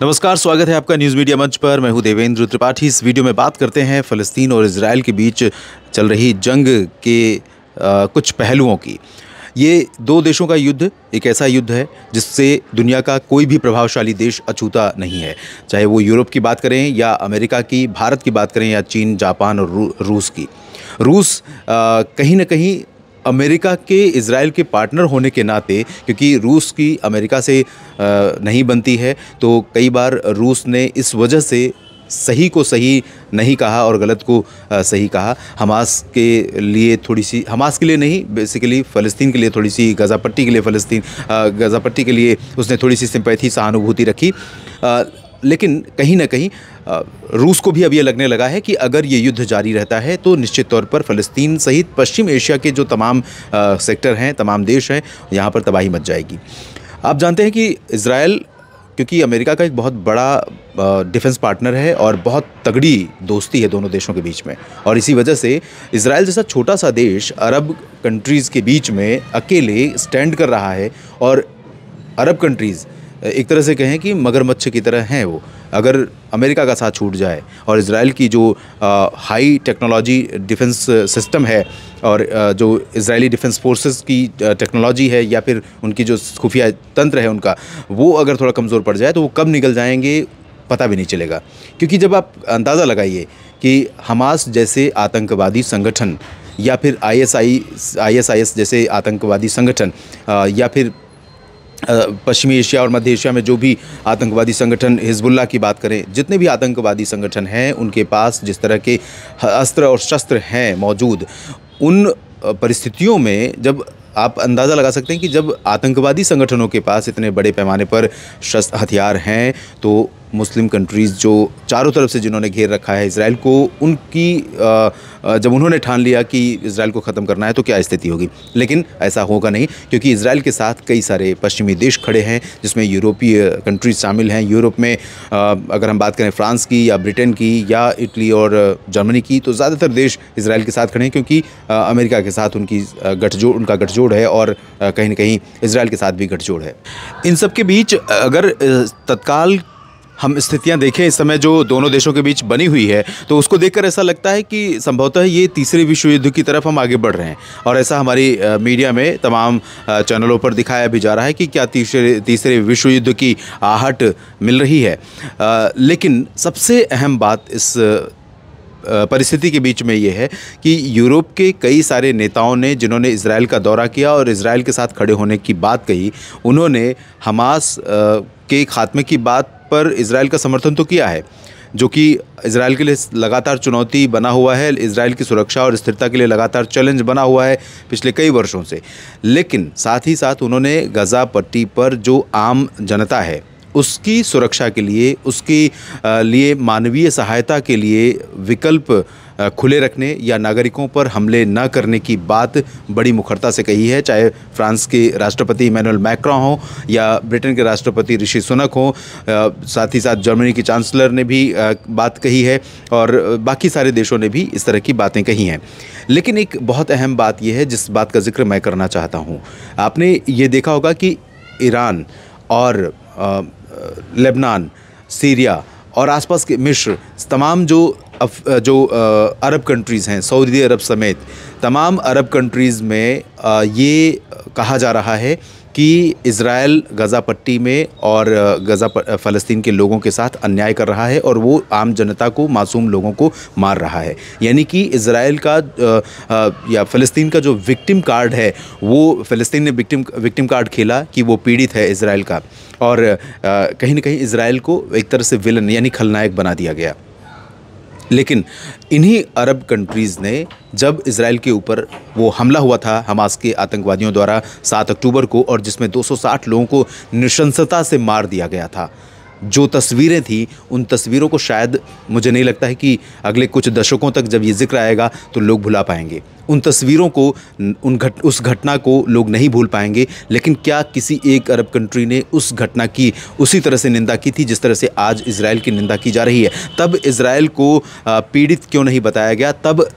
नमस्कार, स्वागत है आपका न्यूज़ मीडिया मंच पर। मैं हूं देवेंद्र त्रिपाठी। इस वीडियो में बात करते हैं फ़लस्तीन और इजराइल के बीच चल रही जंग के कुछ पहलुओं की। ये दो देशों का युद्ध एक ऐसा युद्ध है जिससे दुनिया का कोई भी प्रभावशाली देश अछूता नहीं है, चाहे वो यूरोप की बात करें या अमेरिका की, भारत की बात करें या चीन, जापान और रूस की। रूस कहीं ना कहीं अमेरिका के इज़राइल के पार्टनर होने के नाते, क्योंकि रूस की अमेरिका से नहीं बनती है, तो कई बार रूस ने इस वजह से सही को सही नहीं कहा और गलत को सही कहा। हमास के लिए थोड़ी सी, हमास के लिए नहीं, बेसिकली फ़लस्तीन के लिए थोड़ी सी, गाज़ा पट्टी के लिए गाज़ा पट्टी के लिए उसने थोड़ी सी सिंपैथी, सहानुभूति रखी। लेकिन कहीं ना कहीं रूस को भी अब ये लगने लगा है कि अगर ये युद्ध जारी रहता है तो निश्चित तौर पर फ़लस्तीन सहित पश्चिम एशिया के जो तमाम सेक्टर हैं, तमाम देश हैं, यहाँ पर तबाही मच जाएगी। आप जानते हैं कि इज़राइल, क्योंकि अमेरिका का एक बहुत बड़ा डिफेंस पार्टनर है और बहुत तगड़ी दोस्ती है दोनों देशों के बीच में, और इसी वजह से इज़राइल जैसा छोटा सा देश अरब कंट्रीज़ के बीच में अकेले स्टैंड कर रहा है। और अरब कंट्रीज़ एक तरह से कहें कि मगरमच्छ की तरह हैं वो। अगर अमेरिका का साथ छूट जाए और इज़राइल की जो हाई टेक्नोलॉजी डिफेंस सिस्टम है और जो इज़राइली डिफेंस फोर्सेस की टेक्नोलॉजी है या फिर उनकी जो खुफिया तंत्र है उनका, वो अगर थोड़ा कमज़ोर पड़ जाए तो वो कब निकल जाएंगे पता भी नहीं चलेगा। क्योंकि जब आप अंदाज़ा लगाइए कि हमास जैसे आतंकवादी संगठन या फिर ISIS जैसे आतंकवादी संगठन या फिर पश्चिमी एशिया और मध्य एशिया में जो भी आतंकवादी संगठन, हिजबुल्लाह की बात करें, जितने भी आतंकवादी संगठन हैं उनके पास जिस तरह के अस्त्र और शस्त्र हैं मौजूद, उन परिस्थितियों में जब आप अंदाज़ा लगा सकते हैं कि जब आतंकवादी संगठनों के पास इतने बड़े पैमाने पर शस्त्र हथियार हैं, तो मुस्लिम कंट्रीज़ जो चारों तरफ से जिन्होंने घेर रखा है इज़राइल को, उनकी जब उन्होंने ठान लिया कि इज़राइल को ख़त्म करना है तो क्या स्थिति होगी। लेकिन ऐसा होगा नहीं, क्योंकि इज़राइल के साथ कई सारे पश्चिमी देश खड़े हैं, जिसमें यूरोपीय कंट्रीज़ शामिल हैं। यूरोप में अगर हम बात करें फ्रांस की या ब्रिटेन की या इटली और जर्मनी की, तो ज़्यादातर देश इज़राइल के साथ खड़े हैं, क्योंकि अमेरिका के साथ उनका गठजोड़ है और कहीं ना कहीं इज़राइल के साथ भी गठजोड़ है। इन सब के बीच अगर तत्काल हम स्थितियां देखें इस समय जो दोनों देशों के बीच बनी हुई है, तो उसको देखकर ऐसा लगता है कि संभवतः ये तीसरे विश्व युद्ध की तरफ हम आगे बढ़ रहे हैं। और ऐसा हमारी मीडिया में तमाम चैनलों पर दिखाया भी जा रहा है कि क्या तीसरे विश्व युद्ध की आहट मिल रही है। लेकिन सबसे अहम बात इस परिस्थिति के बीच में ये है कि यूरोप के कई सारे नेताओं ने, जिन्होंने इज़राइल का दौरा किया और इज़राइल के साथ खड़े होने की बात कही, उन्होंने हमास के खात्मे की बात पर इज़राइल का समर्थन तो किया है, जो कि इज़राइल के लिए लगातार चुनौती बना हुआ है, इज़राइल की सुरक्षा और स्थिरता के लिए लगातार चैलेंज बना हुआ है पिछले कई वर्षों से। लेकिन साथ ही साथ उन्होंने गाज़ा पट्टी पर जो आम जनता है उसकी सुरक्षा के लिए, उसके लिए मानवीय सहायता के लिए विकल्प खुले रखने या नागरिकों पर हमले न करने की बात बड़ी मुखरता से कही है। चाहे फ्रांस के राष्ट्रपति इमैनुअल मैक्रों हो या ब्रिटेन के राष्ट्रपति ऋषि सुनक हो, साथ ही साथ जर्मनी की चांसलर ने भी बात कही है और बाकी सारे देशों ने भी इस तरह की बातें कही हैं। लेकिन एक बहुत अहम बात यह है जिस बात का जिक्र मैं करना चाहता हूँ। आपने ये देखा होगा कि ईरान और लेबनान, सीरिया और आसपास के मिस्र, तमाम जो अरब कंट्रीज़ हैं, सऊदी अरब समेत तमाम अरब कंट्रीज़ में ये कहा जा रहा है कि इज़राइल गाज़ा पट्टी में और फ़लस्तीन के लोगों के साथ अन्याय कर रहा है और वो आम जनता को, मासूम लोगों को मार रहा है। यानी कि इज़राइल का या फ़लस्तीन का जो विक्टिम कार्ड है, वो फ़लस्तीन ने विक्टिम कार्ड खेला कि वो पीड़ित है इज़राइल का, और कहीं ना कहीं इज़राइल को एक तरह से विलन यानी खलनायक बना दिया गया। लेकिन इन्हीं अरब कंट्रीज़ ने, जब इज़राइल के ऊपर वो हमला हुआ था हमास के आतंकवादियों द्वारा 7 अक्टूबर को, और जिसमें 260 लोगों को नृशंसता से मार दिया गया था, जो तस्वीरें थी, उन तस्वीरों को शायद मुझे नहीं लगता है कि अगले कुछ दशकों तक जब ये जिक्र आएगा तो लोग भुला पाएंगे। उन तस्वीरों को, उस घटना को लोग नहीं भूल पाएंगे। लेकिन क्या किसी एक अरब कंट्री ने उस घटना की उसी तरह से निंदा की थी जिस तरह से आज इजराइल की निंदा की जा रही है? तब इजराइल को पीड़ित क्यों नहीं बताया गया? तब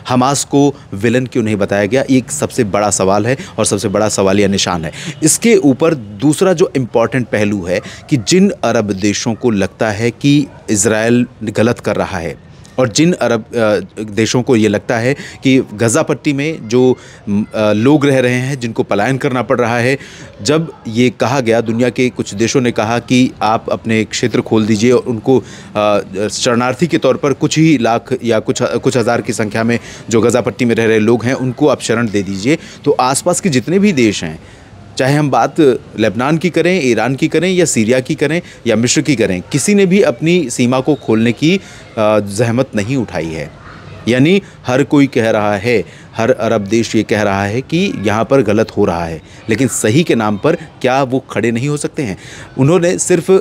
हमास को विलन क्यों नहीं बताया गया? एक सबसे बड़ा सवाल है और सबसे बड़ा सवालिया निशान है। इसके ऊपर दूसरा जो इम्पॉर्टेंट पहलू है कि जिन अरब देशों को लगता है कि इजराइल गलत कर रहा है और जिन अरब देशों को ये लगता है कि गज़ा पट्टी में जो लोग रह रहे हैं, जिनको पलायन करना पड़ रहा है, जब ये कहा गया, दुनिया के कुछ देशों ने कहा कि आप अपने क्षेत्र खोल दीजिए और उनको शरणार्थी के तौर पर कुछ ही लाख या कुछ हज़ार की संख्या में जो गज़ा पट्टी में रह रहे लोग हैं उनको आप शरण दे दीजिए, तो आसपास के जितने भी देश हैं, चाहे हम बात लेबनान की करें, ईरान की करें या सीरिया की करें या मिस्र की करें, किसी ने भी अपनी सीमा को खोलने की जहमत नहीं उठाई है। यानी हर कोई कह रहा है, हर अरब देश ये कह रहा है कि यहाँ पर गलत हो रहा है, लेकिन सही के नाम पर क्या वो खड़े नहीं हो सकते हैं? उन्होंने सिर्फ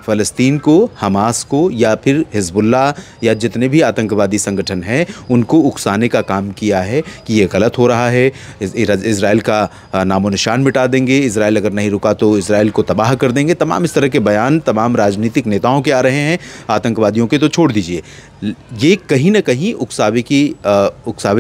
फ़लस्तीन को, हमास को या फिर हिज़्बुल्लाह या जितने भी आतंकवादी संगठन हैं उनको उकसाने का काम किया है कि ये गलत हो रहा है, इज़राइल का नामो निशान मिटा देंगे, इज़राइल अगर नहीं रुका तो इज़राइल को तबाह कर देंगे। तमाम इस तरह के बयान तमाम राजनीतिक नेताओं के आ रहे हैं, आतंकवादियों के तो छोड़ दीजिए। ये कहीं ना कहीं उकसावे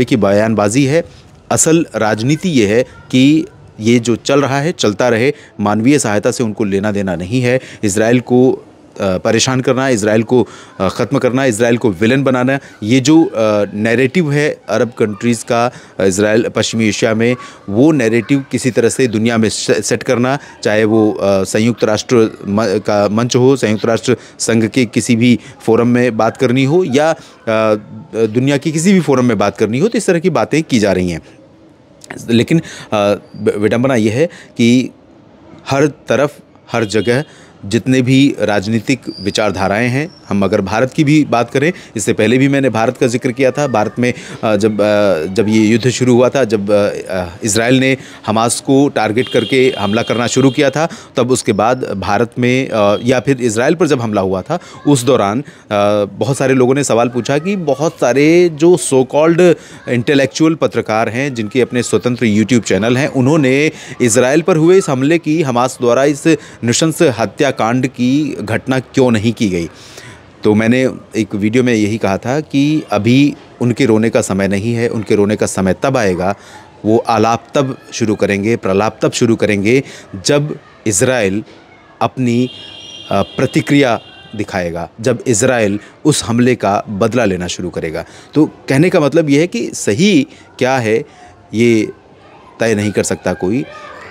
की बयानबाजी है। असल राजनीति ये है कि ये जो चल रहा है चलता रहे, मानवीय सहायता से उनको लेना देना नहीं है। इज़राइल को परेशान करना, इज़राइल को ख़त्म करना, इज़राइल को विलन बनाना, ये जो नैरेटिव है अरब कंट्रीज़ का इज़राइल पश्चिमी एशिया में, वो नैरेटिव किसी तरह से दुनिया में सेट करना, चाहे वो संयुक्त राष्ट्र का मंच हो, संयुक्त राष्ट्र संघ के किसी भी फोरम में बात करनी हो या दुनिया की किसी भी फोरम में बात करनी हो, तो इस तरह की बातें की जा रही हैं। लेकिन विडंबना यह है कि हर तरफ, हर जगह जितने भी राजनीतिक विचारधाराएं हैं, हम अगर भारत की भी बात करें, इससे पहले भी मैंने भारत का जिक्र किया था। भारत में जब ये युद्ध शुरू हुआ था, जब इज़राइल ने हमास को टारगेट करके हमला करना शुरू किया था, तब उसके बाद भारत में या फिर इज़राइल पर जब हमला हुआ था, उस दौरान बहुत सारे लोगों ने सवाल पूछा कि बहुत सारे जो सो कॉल्ड इंटेलेक्चुअल पत्रकार हैं, जिनके अपने स्वतंत्र यूट्यूब चैनल हैं, उन्होंने इज़राइल पर हुए इस हमले की, हमास द्वारा इस नृशंस हत्याकांड की घटना क्यों नहीं की गई। तो मैंने एक वीडियो में यही कहा था कि अभी उनके रोने का समय नहीं है, उनके रोने का समय तब आएगा, वो आलाप तब शुरू करेंगे, प्रलाप तब शुरू करेंगे जब इज़राइल अपनी प्रतिक्रिया दिखाएगा, जब इज़राइल उस हमले का बदला लेना शुरू करेगा। तो कहने का मतलब ये है कि सही क्या है ये तय नहीं कर सकता कोई।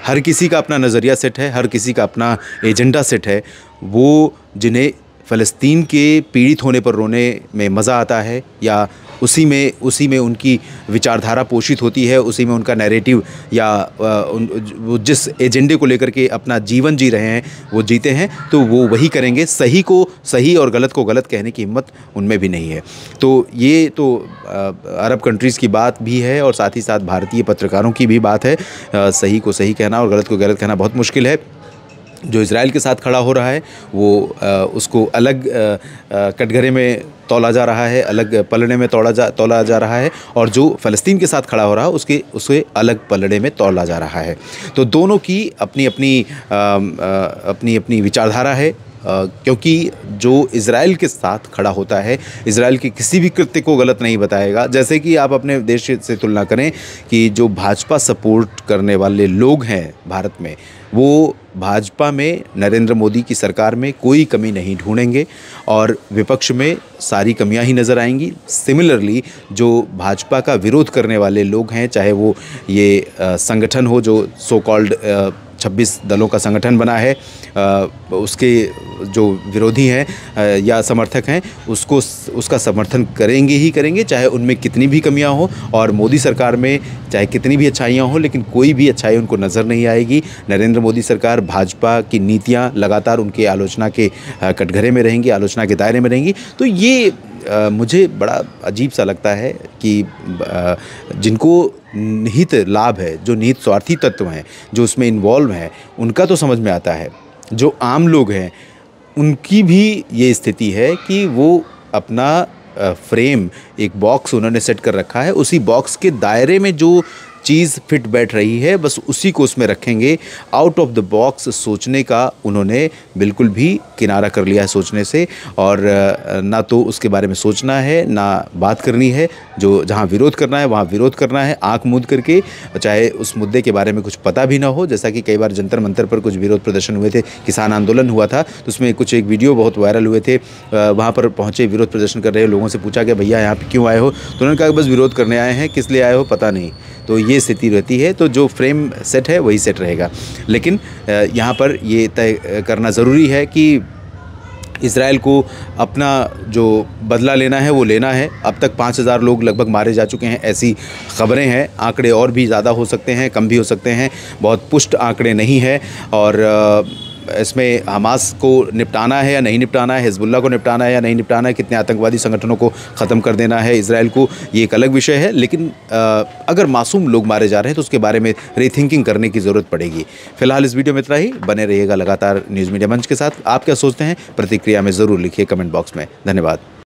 हर किसी का अपना नज़रिया सेट है, हर किसी का अपना एजेंडा सेट है। वो जिन्हें फ़लस्तीन के पीड़ित होने पर रोने में मज़ा आता है या उसी में उनकी विचारधारा पोषित होती है, उसी में उनका नैरेटिव या वो जिस एजेंडे को लेकर के अपना जीवन जी रहे हैं वो जीते हैं, तो वो वही करेंगे। सही को सही और गलत को गलत कहने की हिम्मत उनमें भी नहीं है। तो ये तो अरब कंट्रीज़ की बात भी है और साथ ही साथ भारतीय पत्रकारों की भी बात है। सही को सही कहना और गलत को गलत कहना बहुत मुश्किल है। जो इज़राइल के साथ खड़ा हो रहा है वो उसको अलग कटघरे में तौला जा रहा है, अलग पलड़े में तौला जा रहा है, और जो फ़लस्तीन के साथ खड़ा हो रहा है उसे अलग पलड़े में तौला जा रहा है। तो दोनों की अपनी अपनी विचारधारा है। क्योंकि जो इज़राइल के साथ खड़ा होता है, इज़राइल के किसी भी कृत्य को गलत नहीं बताएगा। जैसे कि आप अपने देश से तुलना करें कि जो भाजपा सपोर्ट करने वाले लोग हैं भारत में, वो भाजपा में नरेंद्र मोदी की सरकार में कोई कमी नहीं ढूंढेंगे और विपक्ष में सारी कमियां ही नज़र आएंगी। सिमिलरली जो भाजपा का विरोध करने वाले लोग हैं, चाहे वो ये संगठन हो जो सो कॉल्ड 26 दलों का संगठन बना है, उसके जो विरोधी हैं या समर्थक हैं उसका समर्थन करेंगे ही करेंगे, चाहे उनमें कितनी भी कमियां हो। और मोदी सरकार में चाहे कितनी भी अच्छाइयां हो, लेकिन कोई भी अच्छाई उनको नज़र नहीं आएगी। नरेंद्र मोदी सरकार, भाजपा की नीतियां लगातार उनके आलोचना के कटघरे में रहेंगी, आलोचना के दायरे में रहेंगी। तो ये मुझे बड़ा अजीब सा लगता है कि जिनको निहित लाभ है, जो निहित स्वार्थी तत्व हैं, जो उसमें इन्वॉल्व हैं, उनका तो समझ में आता है। जो आम लोग हैं उनकी भी ये स्थिति है कि वो अपना फ्रेम, एक बॉक्स उन्होंने सेट कर रखा है। उसी बॉक्स के दायरे में जो चीज़ फिट बैठ रही है बस उसी को उसमें रखेंगे। आउट ऑफ द बॉक्स सोचने का उन्होंने बिल्कुल भी किनारा कर लिया है सोचने से, और ना तो उसके बारे में सोचना है ना बात करनी है। जो जहाँ विरोध करना है वहाँ विरोध करना है, आंख मूंद करके, चाहे उस मुद्दे के बारे में कुछ पता भी ना हो। जैसा कि कई बार जंतर मंतर पर कुछ विरोध प्रदर्शन हुए थे, किसान आंदोलन हुआ था, तो उसमें कुछ एक वीडियो बहुत वायरल हुए थे। वहाँ पर पहुँचे विरोध प्रदर्शन कर रहे लोगों से पूछा कि भैया यहाँ पर क्यों आए हो, तो उन्होंने कहा बस विरोध करने आए हैं, किस लिए आए हो पता नहीं। तो ये स्थिति रहती है। तो जो फ्रेम सेट है वही सेट रहेगा, लेकिन यहाँ पर ये तय करना ज़रूरी है कि इज़राइल को अपना जो बदला लेना है वो लेना है। अब तक 5000 लोग लगभग मारे जा चुके हैं, ऐसी खबरें हैं। आंकड़े और भी ज़्यादा हो सकते हैं, कम भी हो सकते हैं, बहुत पुष्ट आंकड़े नहीं है। और इसमें हमास को निपटाना है या नहीं निपटाना है, हिजबुल्लाह को निपटाना है या नहीं निपटाना है, कितने आतंकवादी संगठनों को ख़त्म कर देना है इज़राइल को, ये एक अलग विषय है। लेकिन अगर मासूम लोग मारे जा रहे हैं तो उसके बारे में रीथिंकिंग करने की ज़रूरत पड़ेगी। फिलहाल इस वीडियो में इतना ही। बने रहिएगा लगातार न्यूज़ मीडिया मंच के साथ। आप क्या सोचते हैं प्रतिक्रिया में ज़रूर लिखिए कमेंट बॉक्स में। धन्यवाद।